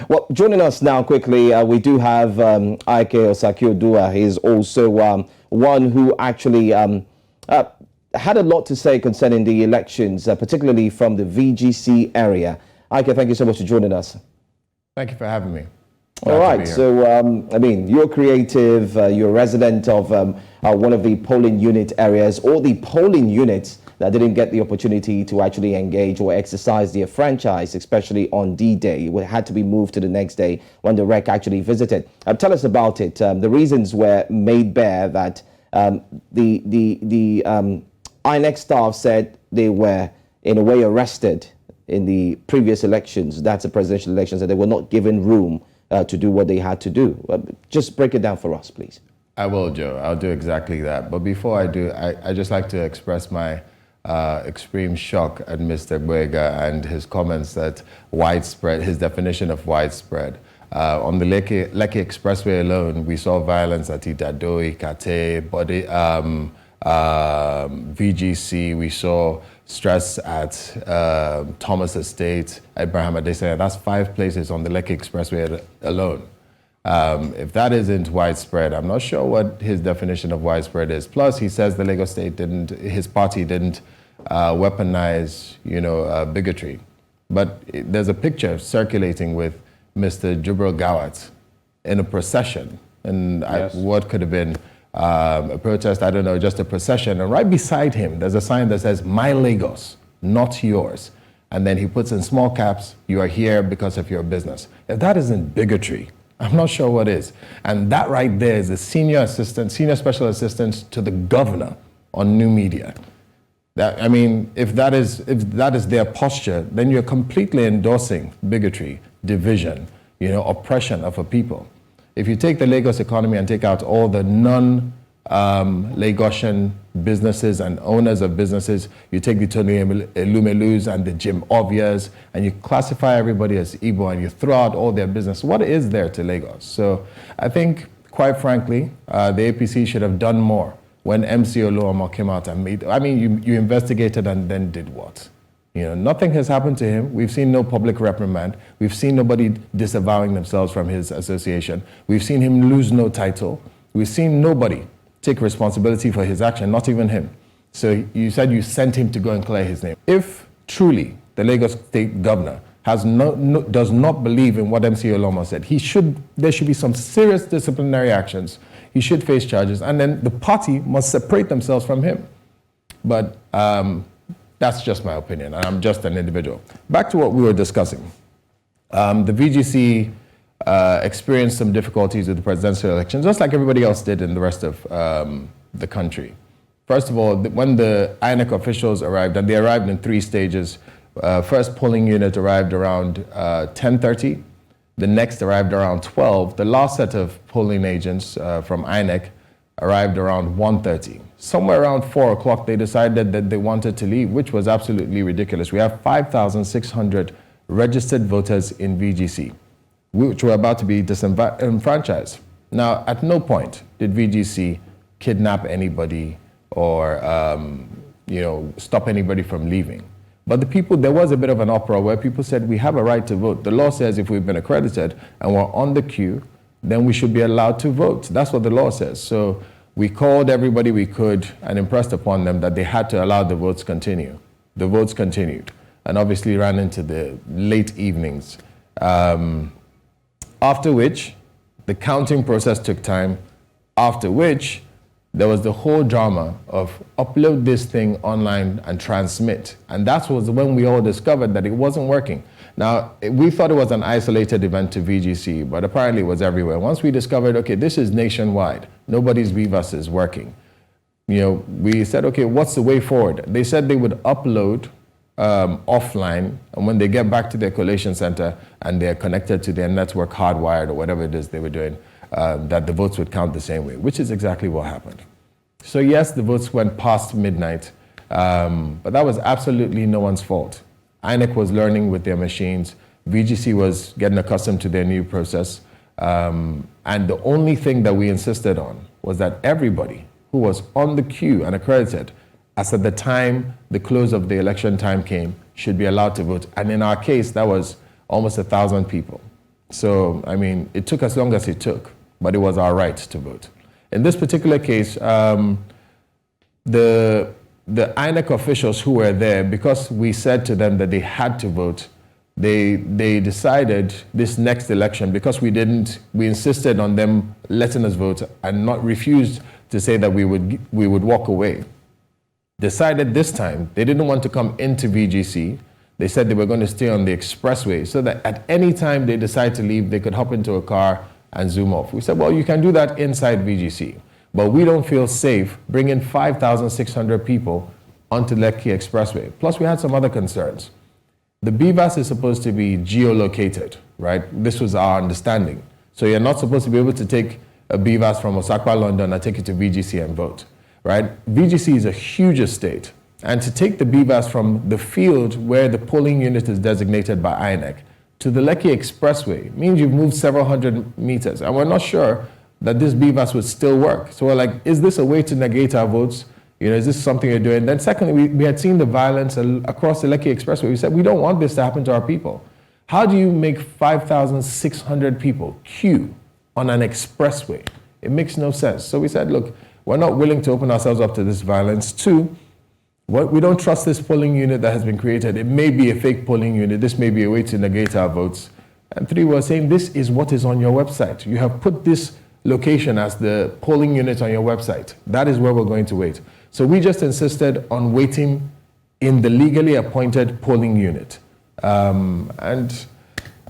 Well, joining us now quickly, we do have Osakioduwa. He's also one who actually had a lot to say concerning the elections, particularly from the VGC area. Ike, thank you so much for joining us. Thank you for having me. All right, so I mean, you're creative, you're a resident of one of the polling unit areas, or the polling units that didn't get the opportunity to actually engage or exercise their franchise, especially on D-Day. It had to be moved to the next day when the REC actually visited. Tell us about it. The reasons were made bare that the INEC staff said they were, in a way, arrested in the previous elections, that's the presidential elections, that they were not given room to do what they had to do. Just break it down for us, please. I will, Joe. I'll do exactly that. But before I do, I just like to express my extreme shock at Mr. Boega and his comments that widespread, his definition of widespread. On the Lekki Expressway alone, we saw violence at Idado, Ikate, VGC. We saw stress at Thomas Estate, Abraham Adesanya. That's 5 places on the Lekki Expressway alone. If that isn't widespread, I'm not sure what his definition of widespread is. Plus, he says the Lagos State didn't, his party didn't weaponize, bigotry. But there's a picture circulating with Mr. Jubril Gawat in a procession, and yes, what could have been a protest, I don't know, just a procession. And right beside him, there's a sign that says, "My Lagos, not yours." And then he puts in small caps, "You are here because of your business." If that isn't bigotry, I'm not sure what is. And that right there is a senior special assistant to the governor on new media. I mean, if that is their posture, then you're completely endorsing bigotry, division, oppression of a people. If you take the Lagos economy and take out all the non-Lagosian businesses and owners of businesses, you take the Tony Elumelus and the Jim Ovias, and you classify everybody as Igbo, and you throw out all their business, what is there to Lagos? So I think, quite frankly, the APC should have done more when MC Oluomo came out and you investigated and then did what? Nothing has happened to him. We've seen no public reprimand. We've seen nobody disavowing themselves from his association. We've seen him lose no title. We've seen nobody take responsibility for his action, not even him. So you said you sent him to go and clear his name. If truly the Lagos State governor does not believe in what MC Oluomo said, there should be some serious disciplinary actions. He should face charges, and then the party must separate themselves from him. But that's just my opinion, and I'm just an individual. Back to what we were discussing. The VGC experienced some difficulties with the presidential election, just like everybody else did in the rest of the country. First of all, when the INEC officials arrived, and they arrived in 3 stages, first polling unit arrived around 10:30, the next arrived around 12, the last set of polling agents from INEC arrived around 1:30. Somewhere around 4 o'clock, they decided that they wanted to leave, which was absolutely ridiculous. We have 5,600 registered voters in VGC, which were about to be disenfranchised. Now, at no point did VGC kidnap anybody or stop anybody from leaving. But there was a bit of an uproar where people said, we have a right to vote. The law says if we've been accredited and we're on the queue, then we should be allowed to vote. That's what the law says. So we called everybody we could and impressed upon them that they had to allow the votes continue. The votes continued, and obviously ran into the late evenings. After which, the counting process took time, after which there was the whole drama of upload this thing online and transmit. And that was when we all discovered that it wasn't working. Now, we thought it was an isolated event to VGC, but apparently it was everywhere. Once we discovered, okay, this is nationwide, nobody's Vivas is working. We said, okay, what's the way forward? They said they would upload offline, and when they get back to their collation center and they're connected to their network hardwired or whatever it is they were doing, that the votes would count the same way, which is exactly what happened. So yes, the votes went past midnight, but that was absolutely no one's fault. INEC was learning with their machines. VGC was getting accustomed to their new process. And the only thing that we insisted on was that everybody who was on the queue and accredited, as at the time the close of the election time came, should be allowed to vote. And in our case, that was almost 1,000 people So, I mean, it took as long as it took, but it was our right to vote. In this particular case, the INEC officials who were there, because we said to them that they had to vote, they decided this next election, because we insisted on them letting us vote and not refused to say that we would walk away. Decided this time they didn't want to come into VGC. They said they were going to stay on the expressway so that at any time they decide to leave, they could hop into a car and zoom off. We said, well, you can do that inside VGC, but we don't feel safe bringing 5,600 people onto Lekki Expressway. Plus, we had some other concerns. The BVAS is supposed to be geolocated, right? This was our understanding. So you're not supposed to be able to take a BVAS from Osakioduwa, London, and take it to VGC and vote, right? VGC is a huge estate. And to take the BVAS from the field where the polling unit is designated by INEC to the Lekki Expressway means you've moved several hundred meters. And we're not sure that this BVAS would still work. So we're like, is this a way to negate our votes? You know, is this something you're doing? Then secondly, we had seen the violence across the Lekki Expressway. We said, we don't want this to happen to our people. How do you make 5,600 people queue on an expressway? It makes no sense. So we said, look, we're not willing to open ourselves up to this violence. Two, we don't trust this polling unit that has been created. It may be a fake polling unit. This may be a way to negate our votes. And three, we're saying this is what is on your website. You have put this location as the polling unit on your website. That is where we're going to wait. So we just insisted on waiting in the legally appointed polling unit. And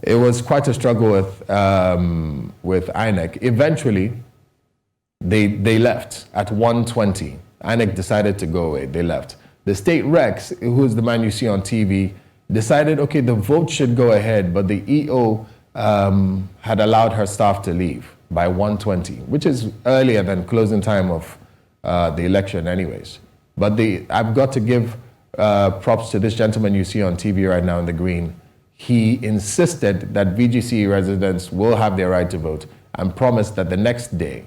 it was quite a struggle with INEC. Eventually, they left at 1:20. INEC decided to go away. They left. The state rex, who's the man you see on TV, decided, okay, the vote should go ahead, but the EO had allowed her staff to leave by 1:20, which is earlier than closing time of the election anyways. But I've got to give props to this gentleman you see on TV right now in the green. He insisted that VGC residents will have their right to vote and promised that the next day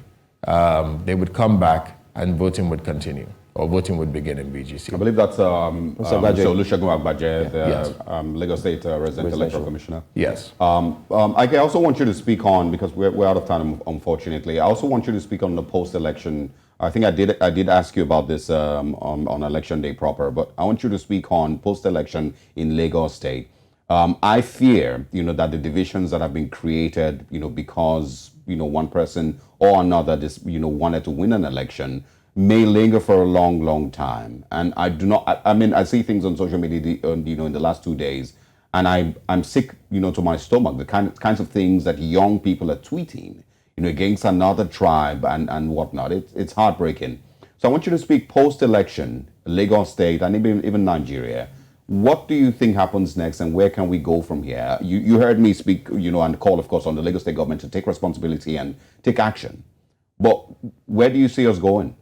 they would come back and voting would continue, or voting would begin in VGC. I believe that's Olusegun Agbaje, the Yes. Lagos State Resident Electoral Commissioner. Yes. I also want you to speak on, because we're out of time, unfortunately. I also want you to speak on the post-election. I think I did ask you about this on election day proper, but I want you to speak on post-election in Lagos State. I fear, that the divisions that have been created, because, one person or another just, wanted to win an election may linger for a long, long time. And I do not, I see things on social media, in the last 2 days, and I'm sick, to my stomach, the kinds of things that young people are tweeting, against another tribe and whatnot. It's heartbreaking. So I want you to speak post-election, Lagos State, and even Nigeria. What do you think happens next, and where can we go from here? You heard me speak, and call, of course, on the Lagos State government to take responsibility and take action. But where do you see us going?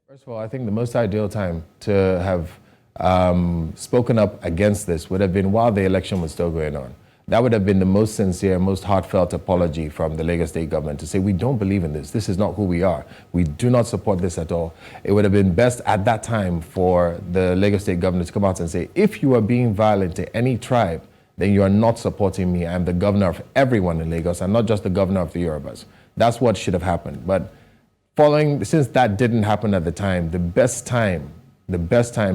First of all, I think the most ideal time to have spoken up against this would have been while the election was still going on. That would have been the most sincere, most heartfelt apology from the Lagos State government to say, we don't believe in this. This is not who we are. We do not support this at all. It would have been best at that time for the Lagos State governor to come out and say, if you are being violent to any tribe, then you are not supporting me. I'm the governor of everyone in Lagos. I'm not just the governor of the Yorubas. That's what should have happened. But since that didn't happen at the time, the best time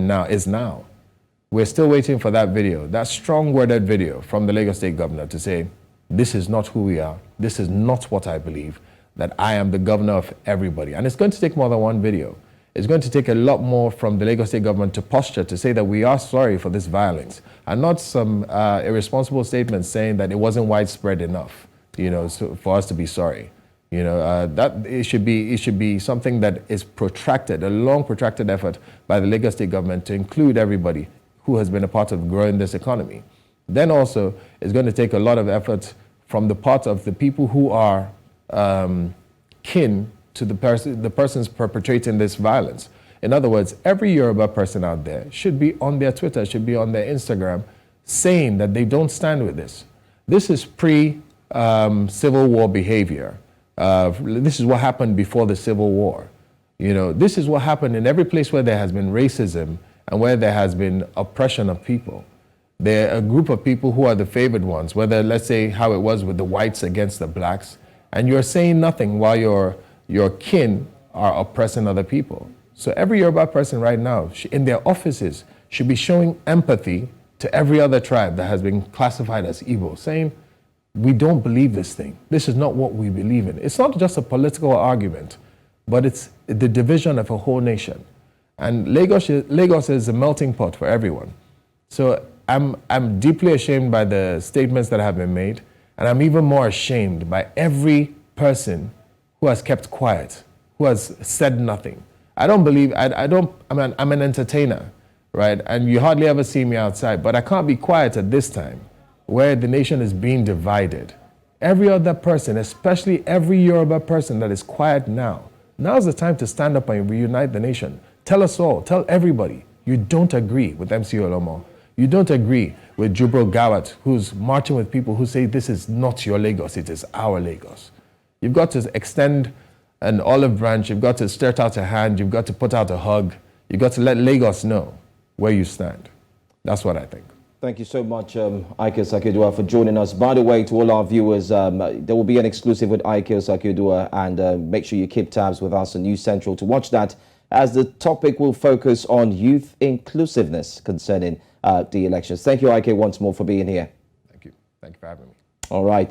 now is now. We're still waiting for that video, that strong-worded video from the Lagos State governor to say, this is not who we are, this is not what I believe, that I am the governor of everybody. And it's going to take more than one video. It's going to take a lot more from the Lagos State government to posture to say that we are sorry for this violence, and not some irresponsible statements saying that it wasn't widespread enough, for us to be sorry. That it should be something that is protracted, a long protracted effort by the Lagos State government to include everybody who has been a part of growing this economy. Then also, it's going to take a lot of effort from the part of the people who are kin to the persons perpetrating this violence. In other words, every Yoruba person out there should be on their Twitter, should be on their Instagram, saying that they don't stand with this. This is pre-Civil War behavior. This is what happened before the Civil War. This is what happened in every place where there has been racism and where there has been oppression of people. They're a group of people who are the favored ones, whether, let's say, how it was with the whites against the blacks, and you're saying nothing while your kin are oppressing other people. So every Yoruba person right now, in their offices, should be showing empathy to every other tribe that has been classified as Igbo, saying, we don't believe this thing. This is not what we believe in. It's not just a political argument, but it's the division of a whole nation. And Lagos is a melting pot for everyone. So I'm deeply ashamed by the statements that have been made, and I'm even more ashamed by every person who has kept quiet, who has said nothing. I'm an entertainer, right? And you hardly ever see me outside, but I can't be quiet at this time where the nation is being divided. Every other person, especially every Yoruba person that is quiet now's the time to stand up and reunite the nation. Tell us all, tell everybody, you don't agree with MC Olomo. You don't agree with Jubro Gawat, who's marching with people who say this is not your Lagos, it is our Lagos. You've got to extend an olive branch, you've got to stretch out a hand, you've got to put out a hug, you've got to let Lagos know where you stand. That's what I think. Thank you so much, Ike Osakioduwa, for joining us. By the way, to all our viewers, there will be an exclusive with Ike Osakioduwa, and make sure you keep tabs with us on News Central to watch that, as the topic will focus on youth inclusiveness concerning the elections. Thank you, Ike, once more for being here. Thank you. Thank you for having me. All right.